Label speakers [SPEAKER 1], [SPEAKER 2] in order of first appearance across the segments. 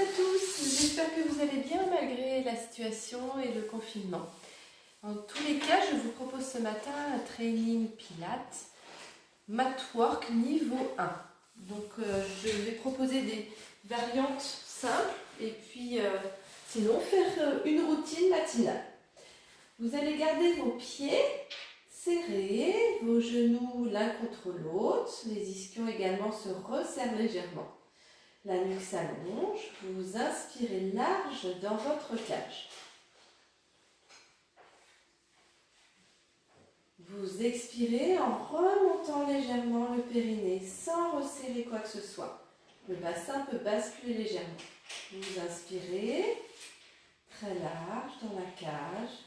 [SPEAKER 1] à tous, j'espère que vous allez bien malgré la situation et le confinement. En tous les cas, je vous propose ce matin un training Pilates Matwork niveau 1. Donc je vais proposer des variantes simples et puis sinon faire une routine matinale. Vous allez garder vos pieds serrés, vos genoux l'un contre l'autre, les ischions également se resserrent légèrement. La nuque s'allonge, vous inspirez large dans votre cage. Vous expirez en remontant légèrement le périnée sans resserrer quoi que ce soit. Le bassin peut basculer légèrement. Vous inspirez, très large dans la cage.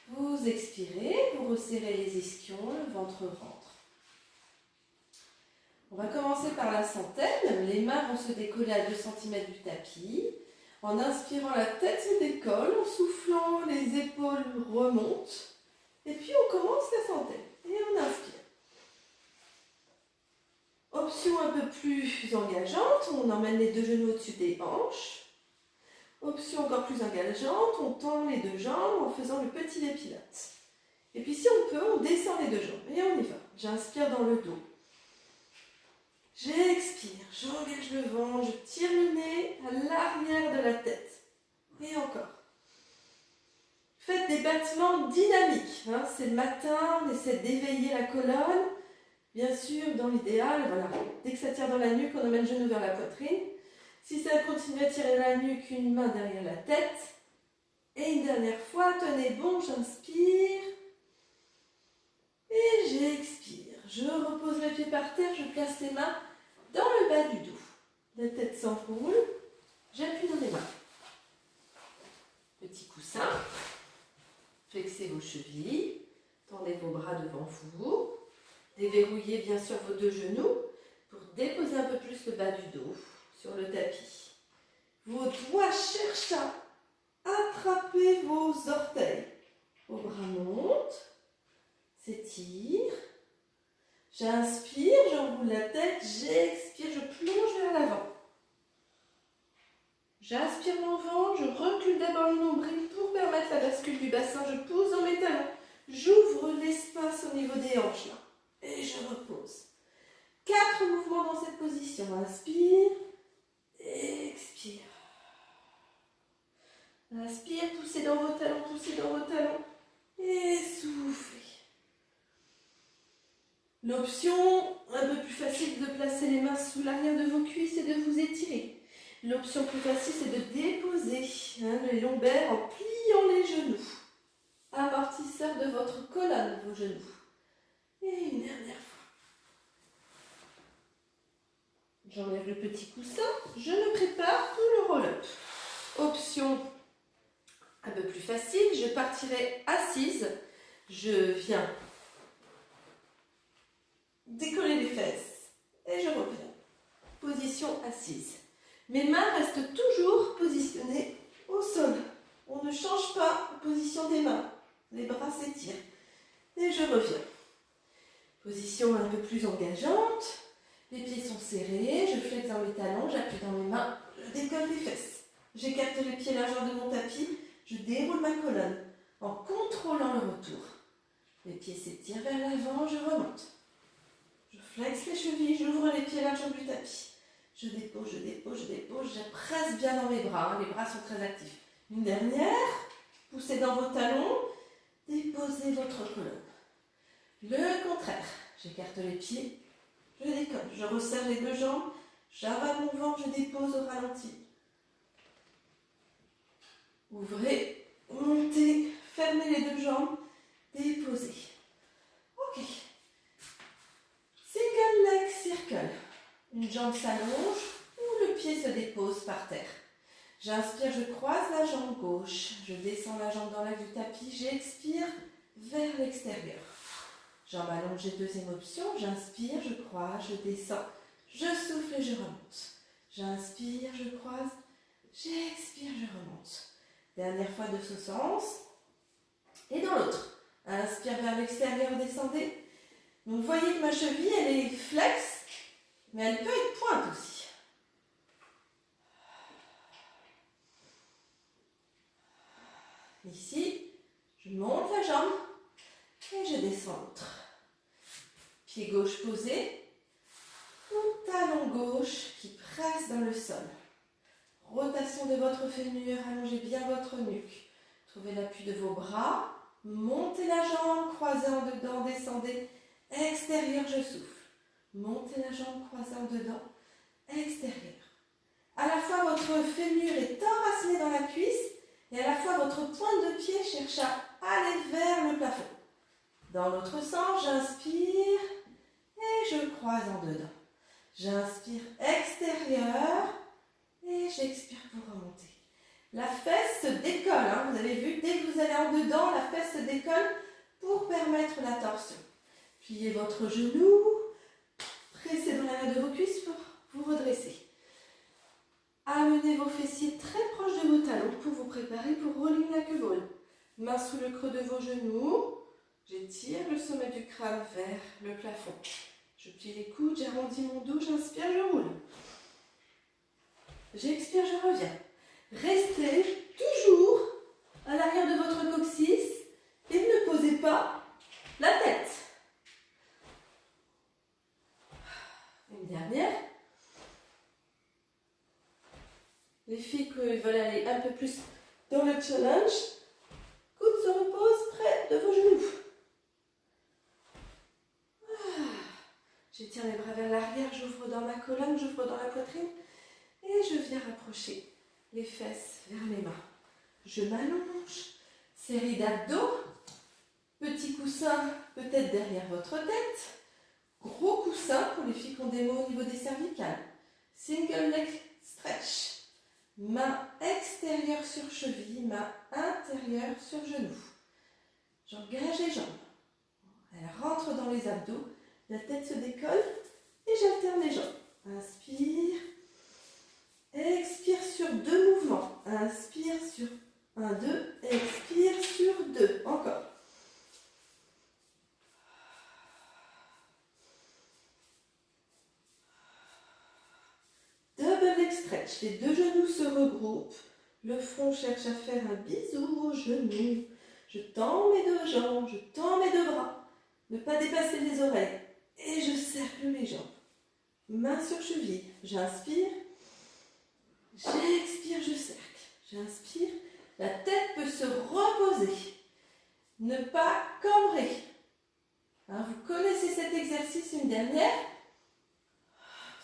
[SPEAKER 1] Vous expirez, vous resserrez les ischions, le ventre rentre. On va commencer par la centaine. Les mains vont se décoller à 2 cm du tapis. En inspirant, la tête se décolle. En soufflant, les épaules remontent. Et puis, on commence la centaine. Et on inspire. Option un peu plus engageante. On emmène les 2 genoux au-dessus des hanches. Option encore plus engageante. On tend les 2 jambes en faisant le petit des pilates. Et puis, si on peut, on descend les 2 jambes. Et on y va. J'inspire dans le dos. J'expire, j'engage le ventre, je tire le nez à l'arrière de la tête. Et encore. Faites des battements dynamiques. C'est le matin, on essaie d'éveiller la colonne. Bien sûr, dans l'idéal, voilà. Dès que ça tire dans la nuque, on emmène le genou vers la poitrine. Si ça continue à tirer la nuque, une main derrière la tête. Et une dernière fois, tenez bon, j'inspire. Et j'expire. Je repose les pieds par terre, je place les mains dans le bas du dos. La tête s'enroule, j'appuie dans les mains. Petit coussin, flexez vos chevilles, tendez vos bras devant vous, déverrouillez bien sûr vos 2 genoux pour déposer un peu plus le bas du dos sur le tapis. Vos doigts cherchent à attraper vos orteils. Vos bras montent, s'étirent. J'inspire, j'enroule la tête, j'expire, je plonge vers l'avant. J'inspire mon ventre, je recule d'abord le nombril pour permettre la bascule du bassin. Je pose dans mes talons, j'ouvre l'espace au niveau des hanches là. Et je repose. 4 mouvements dans cette position. Inspire, expire. Inspire, poussez dans vos talons, poussez dans vos talons. Et soufflez. L'option un peu plus facile de placer les mains sous l'arrière de vos cuisses et de vous étirer. L'option plus facile, c'est de déposer les lombaires en pliant les genoux. Amortisseur de votre colonne, vos genoux. Et une dernière fois. J'enlève le petit coussin. Je me prépare pour le roll-up. Option un peu plus facile, je partirai assise. Je viens décoller les fesses et je reviens. Position assise. Mes mains restent toujours positionnées au sol. On ne change pas la position des mains. Les bras s'étirent. Et je reviens. Position un peu plus engageante. Les pieds sont serrés. Je flexe dans mes talons. J'appuie dans mes mains. Je décolle les fesses. J'écarte les pieds largeur de mon tapis. Je déroule ma colonne en contrôlant le retour. Les pieds s'étirent vers l'avant. Je remonte. Je flexe les chevilles, j'ouvre les pieds largeur du tapis. Je dépose, je dépose, je dépose, je presse bien dans mes bras. Les bras sont très actifs. Une dernière, poussez dans vos talons, déposez votre colonne. Le contraire, j'écarte les pieds, je décolle, je resserre les 2 jambes, j'avale mon ventre, je dépose au ralenti. Ouvrez, montez, fermez les 2 jambes, déposez. Ok. Single leg circle. Une jambe s'allonge ou le pied se dépose par terre. J'inspire, je croise la jambe gauche. Je descends la jambe dans l'axe du tapis. J'expire vers l'extérieur. Jambe allongée, deuxième option. J'inspire, je croise, je descends. Je souffle et je remonte. J'inspire, je croise. J'expire, je remonte. Dernière fois de ce sens. Et dans l'autre. Inspire vers l'extérieur, descendez. Donc, vous voyez que ma cheville, elle est flex, mais elle peut être pointe aussi. Ici, je monte la jambe et je descends l'autre. Pied gauche posé, ou talon gauche qui presse dans le sol. Rotation de votre fémur, allongez bien votre nuque. Trouvez l'appui de vos bras, montez la jambe, croisez en dedans, descendez, extérieur, je souffle. Montez la jambe, croisez en dedans, extérieur. À la fois votre fémur est enraciné dans la cuisse et à la fois votre pointe de pied cherche à aller vers le plafond. Dans l'autre sens, j'inspire et je croise en dedans. J'inspire extérieur et j'expire pour remonter. La fesse se décolle, hein, vous avez vu, dès que vous allez en dedans, la fesse se décolle pour permettre la torsion. Pliez votre genou, pressez dans l'arrière de vos cuisses pour vous redresser. Amenez vos fessiers très proches de vos talons pour vous préparer pour rolling like a ball. Main sous le creux de vos genoux. J'étire le sommet du crâne vers le plafond. Je plie les coudes, j'arrondis mon dos, j'inspire, je roule. J'expire, je reviens. Restez toujours à l'arrière de votre coccyx et ne posez pas la tête. Une dernière. Les filles qui veulent aller un peu plus dans le challenge, coudes se reposent près de vos genoux. J'étire les bras vers l'arrière, j'ouvre dans ma colonne, j'ouvre dans la poitrine et je viens rapprocher les fesses vers les mains. Je m'allonge, série d'abdos, petit coussin peut-être derrière votre tête, gros coussin pour les filles qui ont des maux au niveau des cervicales. Single leg stretch. Main extérieure sur cheville, main intérieure sur genou. J'engage les jambes. Elle rentre dans les abdos, la tête se décolle et j'alterne les jambes. Inspire, expire sur 2 mouvements. Inspire sur 1, 2, expire sur 2. Encore. Double leg stretch. Les 2 genoux se regroupent. Le front cherche à faire un bisou aux genoux. Je tends mes 2 jambes, je tends mes 2 bras. Ne pas dépasser les oreilles. Et je cercle mes jambes. Main sur cheville. J'inspire. J'expire, je cercle. J'inspire. La tête peut se reposer. Ne pas cambrer. Hein, vous connaissez cet exercice, une dernière.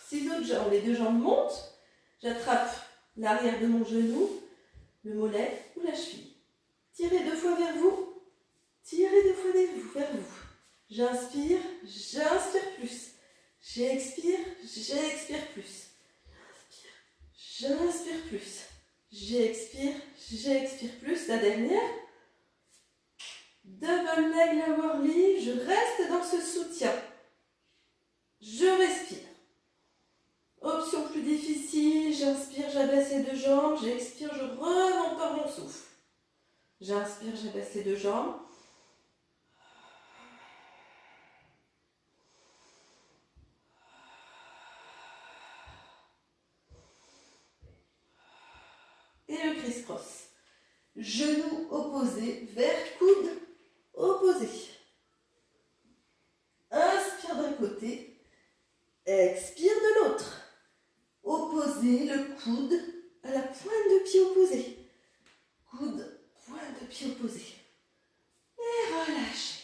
[SPEAKER 1] 6 autres jambes. Les 2 jambes montent. J'attrape l'arrière de mon genou, le mollet ou la cheville. Tirez 2 fois vers vous. Tirez 2 fois vers vous. J'inspire, j'inspire plus. J'expire, j'expire plus. J'inspire plus. J'expire, j'expire plus. La dernière. Double leg lower lift. Je reste dans ce soutien. Je respire. Option plus difficile. J'inspire, j'abaisse les 2 jambes. J'expire, je remonte par mon souffle. J'inspire, j'abaisse les 2 jambes. Et le criss-cross. Genoux opposés vers coude opposé. Inspire d'un côté, expire de l'autre. Opposez le coude à la pointe de pied opposée. Coude, pointe de pied opposée. Et relâchez.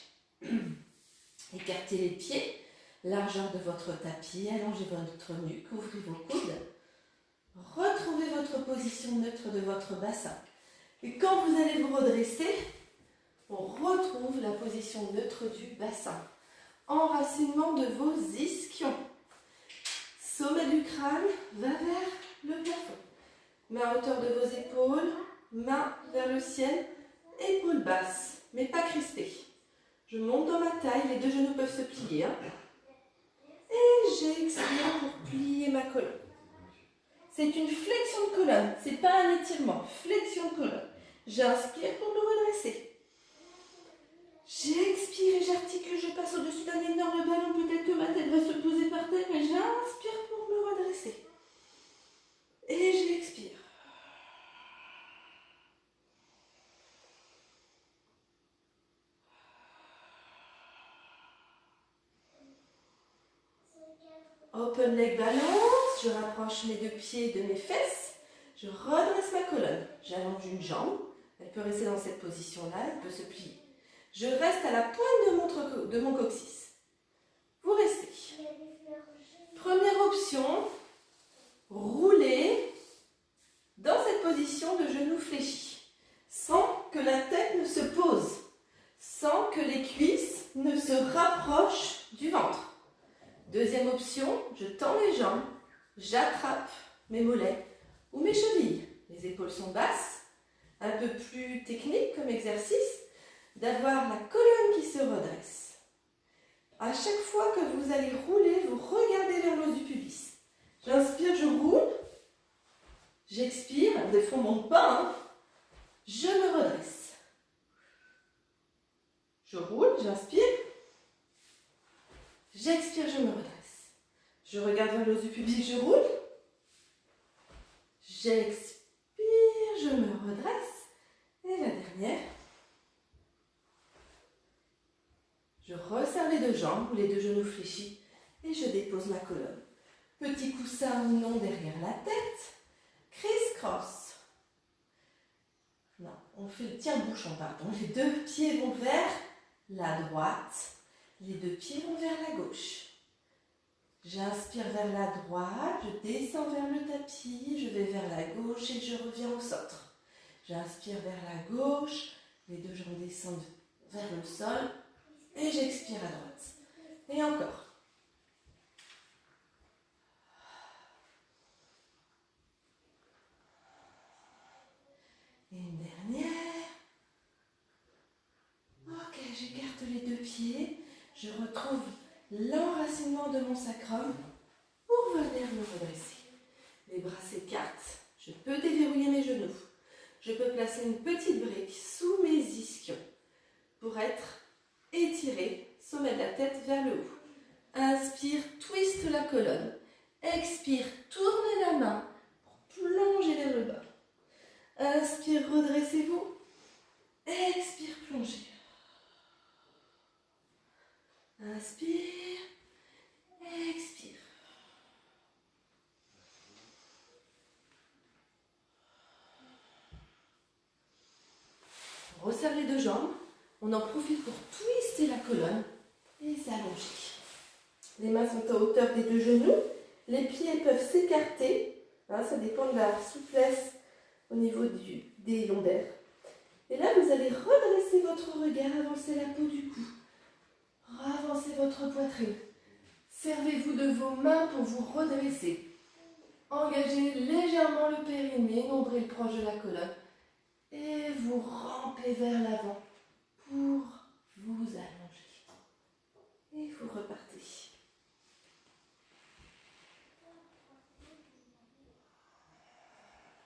[SPEAKER 1] Écartez les pieds, largeur de votre tapis, allongez votre nuque, ouvrez vos coudes. Retrouvez votre position neutre de votre bassin. Et quand vous allez vous redresser, on retrouve la position neutre du bassin. Enracinement de vos ischions. Sommet du crâne va vers le plafond. Main à hauteur de vos épaules, main vers le ciel, épaules basses, mais pas crispées. Je monte dans ma taille, les 2 genoux peuvent se plier. Hein. Et j'expire pour plier ma colonne. C'est une flexion de colonne, c'est pas un étirement. Flexion de colonne. J'inspire pour me redresser. J'expire et j'articule, je passe au-dessus d'un énorme ballon. Peut-être que ma tête va se poser par terre, mais j'inspire pour me redresser. Et j'expire. Open leg balance, je rapproche mes 2 pieds de mes fesses, je redresse ma colonne, j'allonge une jambe, elle peut rester dans cette position-là, elle peut se plier. Je reste à la pointe de mon coccyx. Vous restez. Première option, rouler dans cette position de genou fléchi, sans que la tête ne se pose, sans que les cuisses ne se rapprochent du ventre. Deuxième option, je tends les jambes, j'attrape mes mollets ou mes chevilles. Les épaules sont basses, un peu plus technique comme exercice, d'avoir la colonne qui se redresse. À chaque fois que vous allez rouler, vous regardez vers l'os du pubis. J'inspire, je roule. J'expire, des fois on ne monte pas, hein. Je me redresse. Je roule, j'inspire. J'expire, je me redresse. Je regarde vers l'os du pubis, je roule. J'expire, je me redresse. Et la dernière. Je resserre les 2 jambes ou les 2 genoux fléchis et je dépose ma colonne. Petit coussin ou non derrière la tête. Criss-cross. Non, on fait le tire-bouchon, pardon. Les 2 pieds vont vers la droite. Les 2 pieds vont vers la gauche. J'inspire vers la droite, je descends vers le tapis, je vais vers la gauche et je reviens au centre. J'inspire vers la gauche, les 2 jambes descendent vers le sol et j'expire à droite. Et encore. Et une dernière. Ok, j'écarte les 2 pieds. Je retrouve l'enracinement de mon sacrum pour venir me redresser. Les bras s'écartent. Je peux déverrouiller mes genoux. Je peux placer une petite brique sous mes ischions pour être étiré, sommet de la tête vers le haut. Inspire, twiste la colonne. Expire, tournez la main pour plonger vers le bas. Inspire, redressez-vous. Expire, plongez. Inspire, expire. On resserre les 2 jambes. On en profite pour twister la colonne et s'allonger. Les mains sont à hauteur des 2 genoux. Les pieds peuvent s'écarter. Ça dépend de la souplesse au niveau des lombaires. Et là, vous allez redresser votre regard, avancer la peau du cou. Avancez votre poitrine. Servez-vous de vos mains pour vous redresser. Engagez légèrement le périnée, nombril proche de la colonne. Et vous rampez vers l'avant pour vous allonger. Et vous repartez.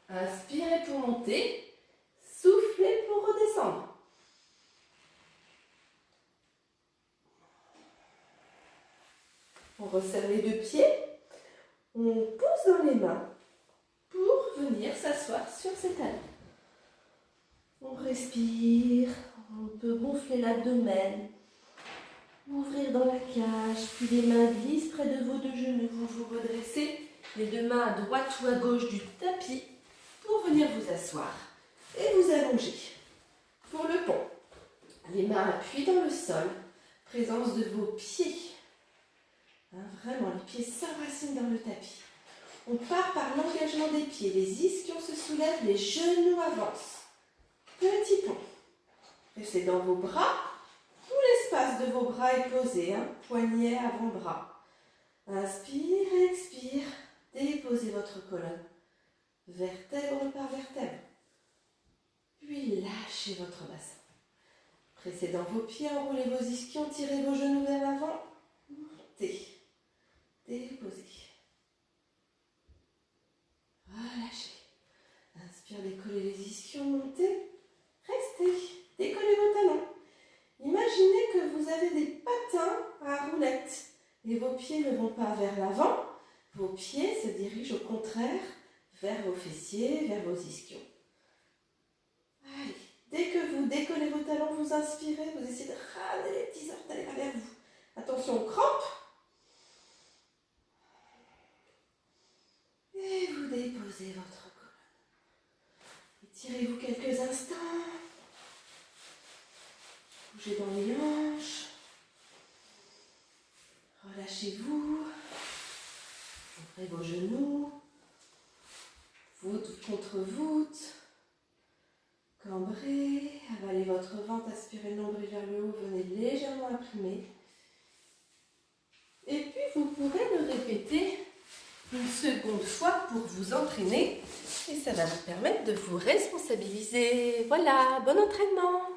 [SPEAKER 1] Inspirez pour monter. Soufflez pour redescendre. On resserre les 2 pieds. On pousse dans les mains pour venir s'asseoir sur ces talons. On respire. On peut gonfler l'abdomen. Ouvrir dans la cage. Puis les mains glissent près de vos 2 genoux. Vous vous redressez. Les 2 mains à droite ou à gauche du tapis pour venir vous asseoir et vous allonger. Pour le pont, les mains appuient dans le sol. Présence de vos pieds. Vraiment, les pieds s'enracinent dans le tapis. On part par l'engagement des pieds. Les ischions se soulèvent, les genoux avancent. Petit pont. Restez dans vos bras. Tout l'espace de vos bras est posé. Poignet, avant-bras. Inspire, expire. Déposez votre colonne. Vertèbre par vertèbre. Puis lâchez votre bassin. Pressez dans vos pieds, enroulez vos ischions, tirez vos genoux vers l'avant. Montez. Déposez. Relâchez. Inspire, décollez les ischions, montez. Restez. Décollez vos talons. Imaginez que vous avez des patins à roulettes et vos pieds ne vont pas vers l'avant. Vos pieds se dirigent au contraire vers vos fessiers, vers vos ischions. Allez. Dès que vous décollez vos talons, vous inspirez, vous essayez de ramener les petits orteils vers vous. Attention aux crampes. reposez votre colonne. Étirez-vous quelques instants. Bougez dans les hanches. Relâchez-vous. Ouvrez vos genoux. Voûte contre voûte. Cambrez. Avalez votre ventre. Aspirez le nombril vers le haut. Venez légèrement imprimer. Et puis vous pourrez le répéter une seconde fois pour vous entraîner. Et ça va vous permettre de vous responsabiliser. Voilà, bon entraînement!